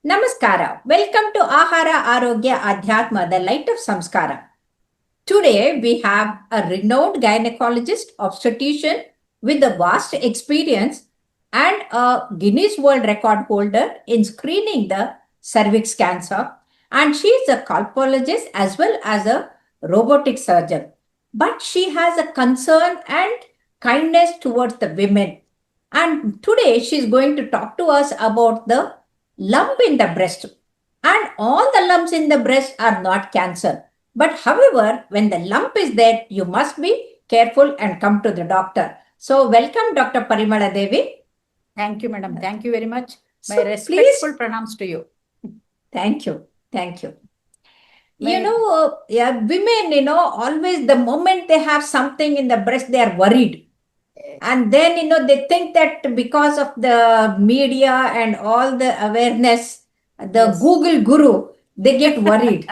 Namaskara. Welcome to Ahara Arogya Adhyatma, the light of Samskara. Today we have a renowned gynecologist, obstetrician with a vast experience and a Guinness World Record holder in screening the cervix cancer. And she is a colpologist as well as a robotic surgeon. But she has a concern and kindness towards the women. And today she is going to talk to us about the lump in the breast. And all the lumps in the breast are not cancer. But however, when the lump is there, you must be careful and come to the doctor. So welcome, Dr. Parimala Devi. Thank you, madam. Thank you very much. So My respectful pranams to you. Thank you. Thank you. Women, always the moment they have something in the breast, they are worried. And then, they think that because of the media and all the awareness, the Yes. Google guru, they get worried.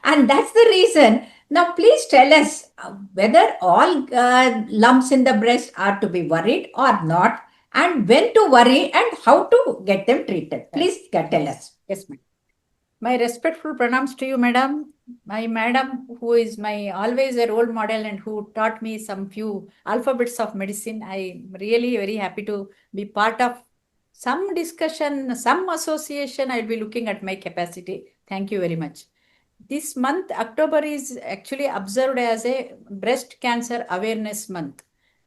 And that's the reason. Now, please tell us whether all lumps in the breast are to be worried or not, and when to worry and how to get them treated. Please tell us. Yes, ma'am. My respectful pranams to you, madam. My madam, who is my always a role model and who taught me some few alphabets of medicine. I'm really very happy to be part of some discussion, some association. I'll be looking at my capacity. Thank you very much. This month, October, is actually observed as a breast cancer awareness month,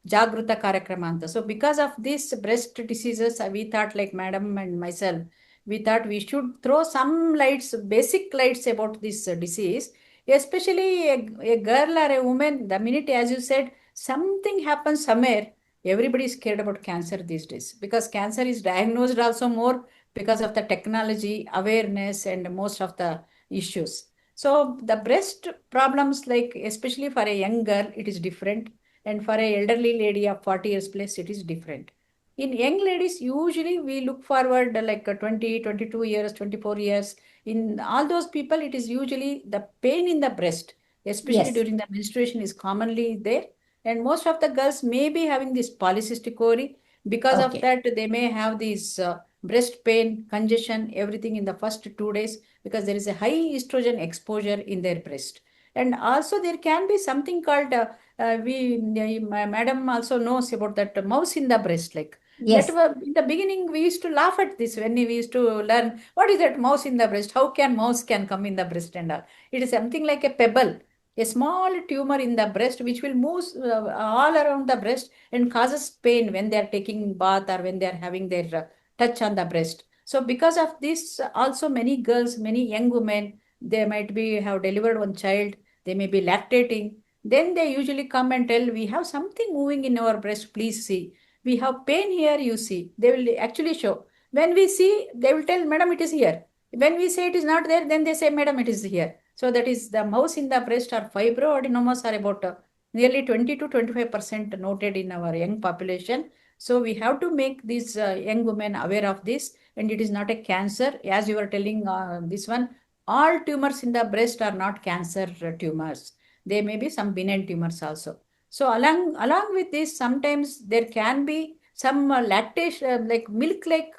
Jagruta Karakramanta. So because of these breast diseases, we thought, like madam and myself, we thought we should throw some lights, basic lights about this disease, especially a girl or a woman. The minute, as you said, something happens somewhere, everybody is scared about cancer these days, because cancer is diagnosed also more because of the technology, awareness, and most of the issues. So the breast problems, like especially for a young girl, it is different. And for a elderly lady of 40 years plus, it is different. In young ladies, usually we look forward like 20, 22 years, 24 years. In all those people, it is usually the pain in the breast, especially Yes. during the menstruation, is commonly there. And most of the girls may be having this polycystic ovary. Because of that, they may have this breast pain, congestion, everything in the first 2 days, because there is a high estrogen exposure in their breast. And also there can be something called, my madam also knows about that mouse in the breast. Like Yes. that in the beginning, we used to laugh at this when we used to learn, what is that mouse in the breast? How can mouse can come in the breast and all? It is something like a pebble, a small tumor in the breast, which will move all around the breast and causes pain when they are taking bath or when they are having their touch on the breast. So because of this, also many girls, many young women, they might be have delivered one child, they may be lactating. Then they usually come and tell, we have something moving in our breast, please see. We have pain here, you see. They will actually show. When we see, they will tell, madam, it is here. When we say it is not there, then they say, madam, it is here. So that is the mouse in the breast or fibroadenomas are about nearly 20 to 25% noted in our young population. So we have to make these young women aware of this, and it is not a cancer. As you were telling this one, all tumors in the breast are not cancer tumors. There may be some benign tumors also. So along with this, sometimes there can be some lactation, like milk-like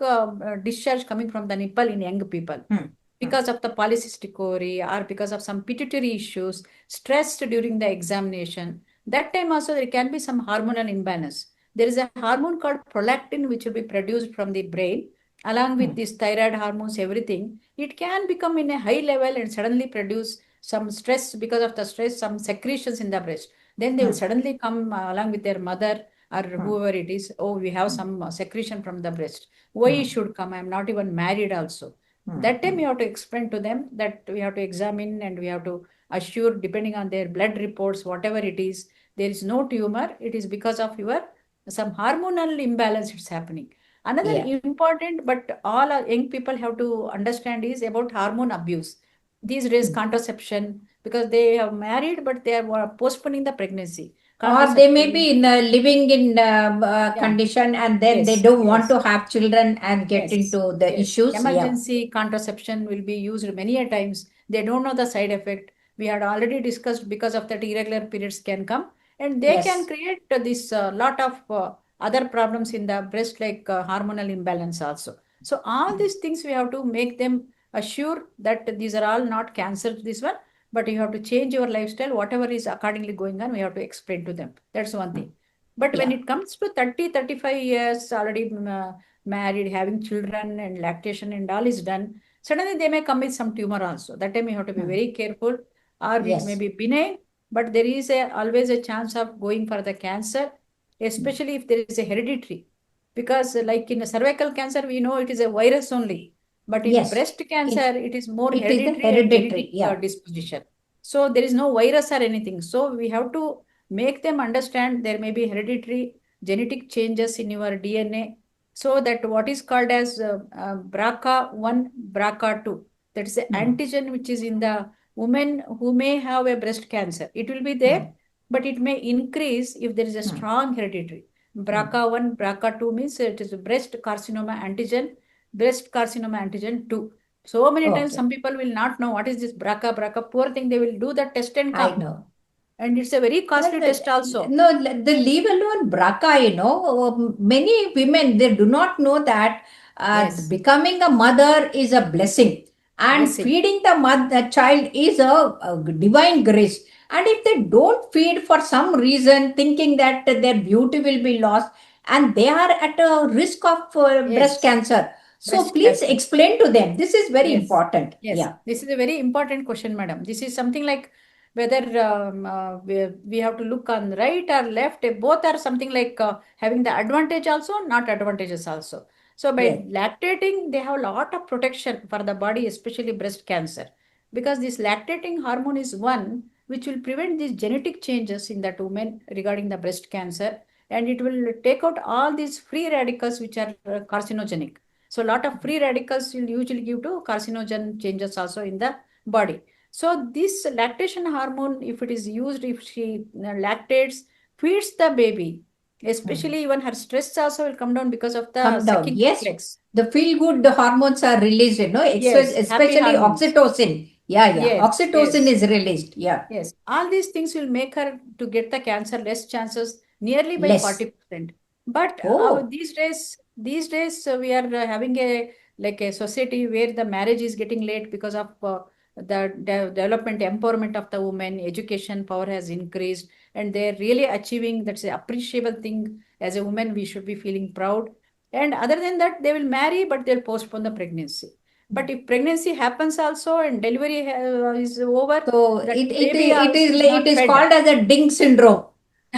discharge coming from the nipple in young people. Because of the polycystic ovary or because of some pituitary issues, stress during the examination. That time also there can be some hormonal imbalance. There is a hormone called prolactin which will be produced from the brain along with these thyroid hormones, everything. It can become in a high level and suddenly produce some stress. Because of the stress, some secretions in the breast. Then they will suddenly come along with their mother or whoever it is. Oh, we have some secretion from the breast. Why it should come? I'm not even married also. That time we have to explain to them that we have to examine and we have to assure, depending on their blood reports, whatever it is, there is no tumor. It is because of your some hormonal imbalance it's happening. Another important, but all our young people have to understand, is about hormone abuse. These days, contraception, because they are married, but they are postponing the pregnancy. Or they may Contraception, be in a living in yeah, condition and then they yes, don't want yes. to have children and get Yes, into the yes. issues. Yeah. Emergency contraception will be used many a times. They don't know the side effect. We had already discussed, because of that irregular periods can come and they can Yes. create this lot of other problems in the breast, like hormonal imbalance also. So all these things we have to make them assure that these are all not cancer, this one, but you have to change your lifestyle, whatever is accordingly going on, we have to explain to them. That's one thing. But when Yeah. it comes to 30, 35 years, already married, having children and lactation and all is done, suddenly they may come with some tumor also. That time you have to be very careful, or it may Yes. be benign, but there is always a chance of going for the cancer, especially if there is a hereditary. Because like in a cervical cancer, we know it is a virus only. But in Yes. breast cancer, it is more It is the hereditary and hereditary. genetic Yeah. disposition. So there is no virus or anything. So we have to make them understand there may be hereditary genetic changes in your DNA. So that what is called as BRCA1, BRCA2, that is the antigen which is in the women who may have a breast cancer. It will be there, but it may increase if there is a strong hereditary. BRCA1, BRCA2 means it is breast carcinoma antigen, breast carcinoma antigen 2. So many times Okay. some people will not know what is this BRCA, BRCA. Poor thing, they will do the test and I come. know. And it's a very costly test also. No, the leave alone BRCA, many women, they do not know that Yes. becoming a mother is a blessing, and Blessing. feeding the child is a divine grace. And if they don't feed for some reason, thinking that their beauty will be lost, and they are at a risk of breast Yes. cancer. So Breast please cancer. explain to them. This is very Yes. important. Yes. Yeah. This is a very important question, madam. This is something like whether we have to look on right or left. Both are something like having the advantage also, not advantages also. So by Yes. lactating, they have a lot of protection for the body, especially breast cancer, because this lactating hormone is one which will prevent these genetic changes in that woman regarding the breast cancer, and it will take out all these free radicals which are carcinogenic. So a lot of free radicals will usually give to carcinogen changes also in the body. So this lactation hormone, if it is used, if she lactates, feeds the baby, especially even her stress also will come down because of the Come down. sucking Yes, reflex. the feel good hormones are released, Yes, happy especially hormones. oxytocin. Yeah, yeah. Yes, Oxytocin yes. is released. Yeah. Yes, all these things will make her to get the cancer less chances, nearly by Less. 40%. But Oh, these days we are having a like a society where the marriage is getting late because of the development, empowerment of the woman, education power has increased, and they're really achieving. That's an appreciable thing. As a woman, we should be feeling proud. And other than that, they will marry, but they'll postpone the pregnancy. But if pregnancy happens also and delivery is over, so that baby also is it not is fed. called as a ding syndrome.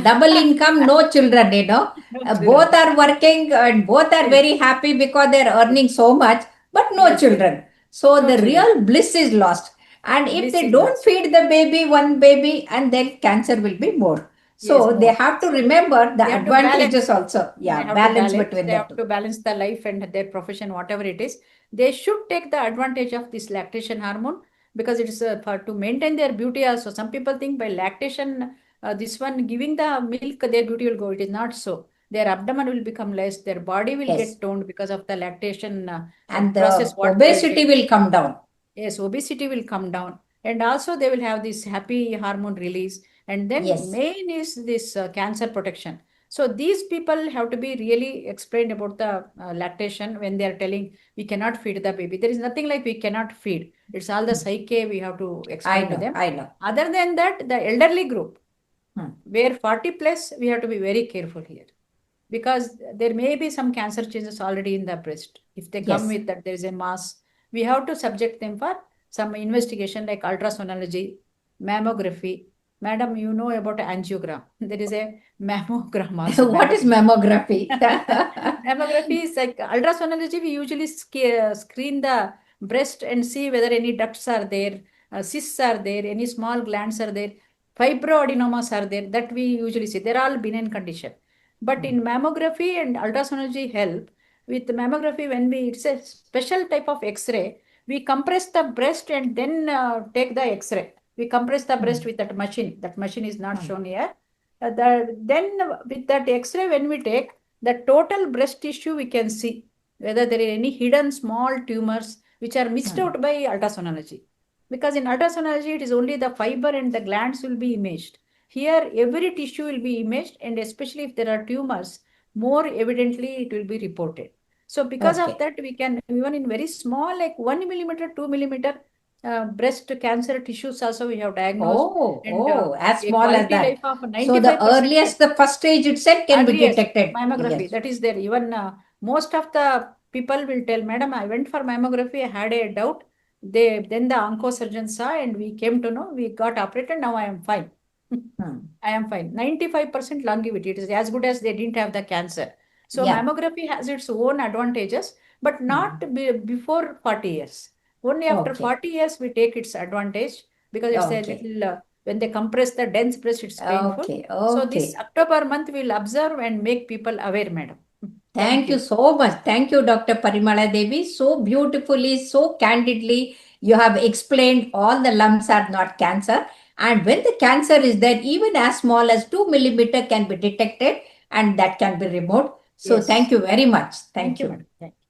Double income, no children, No Both children. are working and both are Yes, very happy because they're yes, earning so much, but no yes, yes. children. So No the children. real bliss is lost. And if Bliss they is don't lost. feed the baby, one baby, and then cancer will be more. Yes, So they more. have to So remember the they have to balance. advantages also. They Yeah, have to balance balance. between They the have two. to balance the life and their profession, whatever it is. They should take the advantage of this lactation hormone because it is for to maintain their beauty also. Some people think by lactation, this one giving the milk, their beauty will go. It is not so. Their abdomen will become less. Their body will Yes. get toned because of the lactation And process. the What they will obesity take. will come down. Yes, obesity will come down, and also they will have this happy hormone release. And then Yes. main is this cancer protection. So these people have to be really explained about the lactation when they are telling we cannot feed the baby. There is nothing like we cannot feed. It's all the psyche we have to I explain to know, them. I know. Other than that, the elderly group, Hmm. where 40 plus, we have to be very careful here because there may be some cancer changes already in the breast. If they come Yes. with that, there is a mass, we have to subject them for some investigation like ultrasonography, mammography. Madam, you know about angiogram. There is a mammogram also, What is mammography. mammography? Mammography is like ultrasonography. We usually screen the breast and see whether any ducts are there, cysts are there, any small glands are there, fibroadenomas are there. That we usually see. They're all benign condition. But in mammography and ultrasonography help, with mammography, when it's a special type of X-ray, we compress the breast and then take the X-ray. We compress the breast with that machine. That machine is not shown here. Then with that X-ray, when we take the total breast tissue, we can see whether there are any hidden small tumors which are missed out by ultrasonography. Because in ultrasonography, it is only the fiber and the glands will be imaged. Here, every tissue will be imaged, and especially if there are tumors, more evidently it will be reported. So because of Okay. that, we can, even in very small, like 1 millimeter, 2 millimeter breast cancer tissues also we have diagnosed, and As a small as quality that. life of So the 95%. earliest, the first stage itself can be Earliest detected. mammography, Yes. that is there. Even most of the people will tell, Madam, I went for mammography, I had a doubt. Then the onco surgeon saw, and we came to know, we got operated, now I am fine. Hmm. I am fine. 95% longevity. It is as good as they didn't have the cancer. So Yeah. mammography has its own advantages, but not Hmm. before 40 years. Only after Okay. 40 years we take its advantage, because it's a Okay. little, when they compress the dense breast, it's painful. Okay. So this Okay. October month we'll observe and make people aware, madam. Thank Thank you you. so much. Thank you, Dr. Parimala Devi. So beautifully, so candidly, you have explained all the lumps are not cancer. And when the cancer is there, even as small as 2 millimeter can be detected and that can be removed. So thank Yes. you very much. Thank Thank you, you. madam. Thank you.